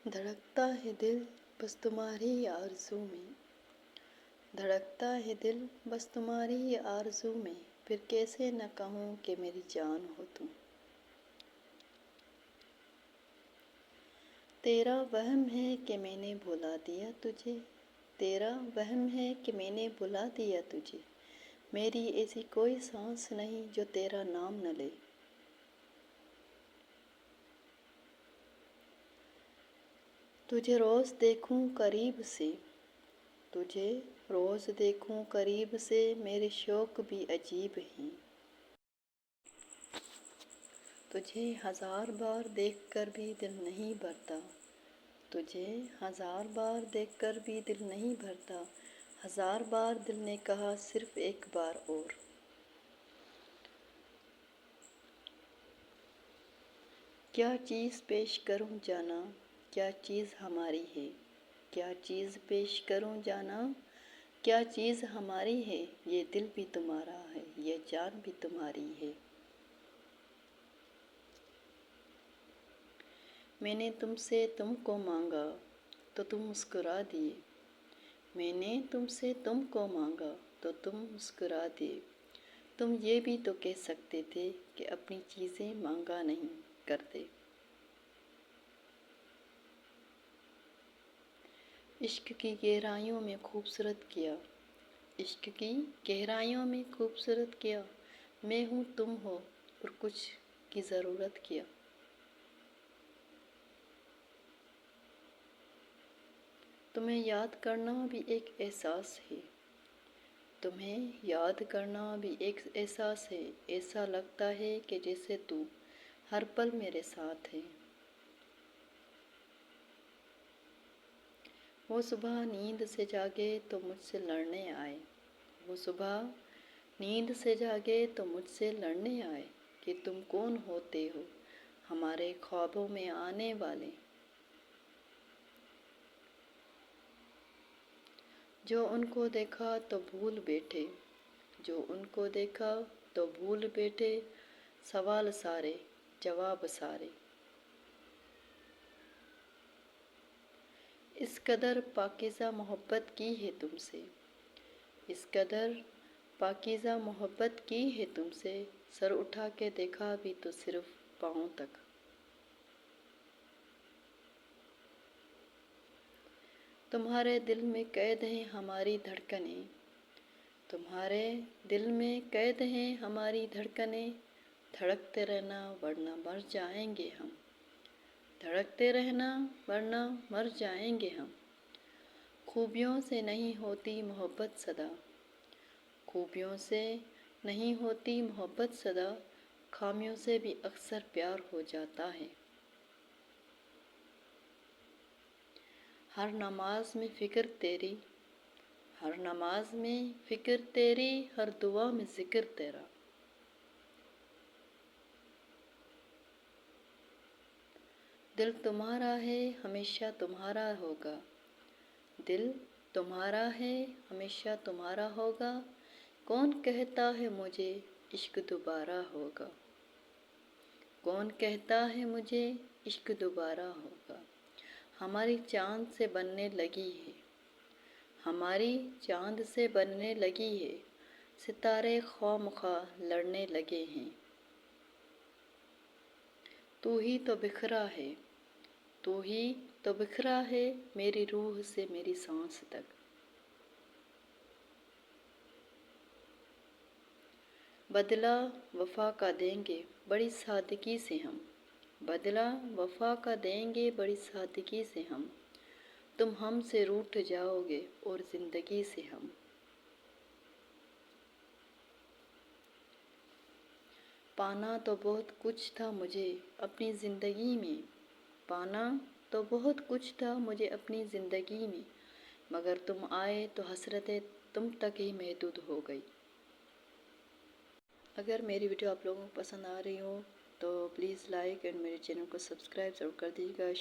धड़कता है दिल बस तुम्हारी आरज़ू में, धड़कता है दिल बस तुम्हारी आरज़ू में, फिर कैसे न कहूँ कि मेरी जान हो तुम। तेरा वहम है कि मैंने भुला दिया तुझे, तेरा वहम है कि मैंने भुला दिया तुझे, मेरी ऐसी कोई सांस नहीं जो तेरा नाम न ले। तुझे रोज़ देखूं करीब से, तुझे रोज़ देखूं करीब से, मेरे शौक़ भी अजीब हैं। तुझे हज़ार बार देखकर भी दिल नहीं भरता, तुझे हज़ार बार देखकर भी दिल नहीं भरता, हज़ार बार दिल ने कहा सिर्फ़ एक बार और। क्या चीज़ पेश करूं जाना, क्या चीज़ हमारी है, क्या चीज़ पेश करूं जाना, क्या चीज़ हमारी है, ये दिल भी तुम्हारा है, ये जान भी तुम्हारी है। मैंने तुमसे तुमको मांगा तो तुम मुस्कुरा दिए, मैंने तुमसे तुमको मांगा तो तुम मुस्कुरा दिए। तुम ये भी तो कह सकते थे कि अपनी चीज़ें मांगा नहीं करते। इश्क की गहराइयों में खूबसूरत किया, इश्क की गहराइयों में खूबसूरत किया, मैं हूँ तुम हो और कुछ की ज़रूरत किया। तुम्हें याद करना भी एक एहसास है, तुम्हें याद करना भी एक एहसास है, ऐसा लगता है कि जैसे तू हर पल मेरे साथ है। वो सुबह नींद से जागे तो मुझसे लड़ने आए, वो सुबह नींद से जागे तो मुझसे लड़ने आए कि तुम कौन होते हो हमारे ख्वाबों में आने वाले। जो उनको देखा तो भूल बैठे, जो उनको देखा तो भूल बैठे, सवाल सारे जवाब सारे। इस कदर पाकीज़ा मोहब्बत की है तुमसे, इस कदर पाकीज़ा मोहब्बत की है तुमसे, सर उठा के देखा भी तो सिर्फ पाँव तक। तुम्हारे दिल में कैद हैं हमारी धड़कनें, तुम्हारे दिल में कैद हैं हमारी धड़कनें, धड़कते रहना वरना मर जाएंगे हम, धड़कते रहना वरना मर जाएंगे हम। खूबियों से नहीं होती मोहब्बत सदा, खूबियों से नहीं होती मोहब्बत सदा, खामियों से भी अक्सर प्यार हो जाता है। हर नमाज में फ़िक्र तेरी, हर नमाज में फ़िक्र तेरी, हर दुआ में ज़िक्र तेरा। दिल तुम्हारा है हमेशा तुम्हारा होगा, दिल तुम्हारा है हमेशा तुम्हारा होगा, कौन कहता है मुझे इश्क दोबारा होगा, कौन कहता है मुझे इश्क दोबारा होगा। हमारी चाँद से बनने लगी है, हमारी चाँद से बनने लगी है, सितारे ख्वामख्वाह लड़ने लगे हैं। तू ही तो बिखरा है, तू ही तो बिखरा है, मेरी रूह से मेरी सांस तक। बदला वफ़ा का देंगे बड़ी सादगी से हम, बदला वफ़ा का देंगे बड़ी सादगी से हम, तुम हमसे रूठ जाओगे और ज़िंदगी से हम। पाना तो बहुत कुछ था मुझे अपनी ज़िंदगी में, पाना तो बहुत कुछ था मुझे अपनी ज़िंदगी में, मगर तुम आए तो हसरतें तुम तक ही महदूद हो गई। अगर मेरी वीडियो आप लोगों को पसंद आ रही हो तो प्लीज़ लाइक एंड मेरे चैनल को सब्सक्राइब ज़रूर कर दीजिएगा।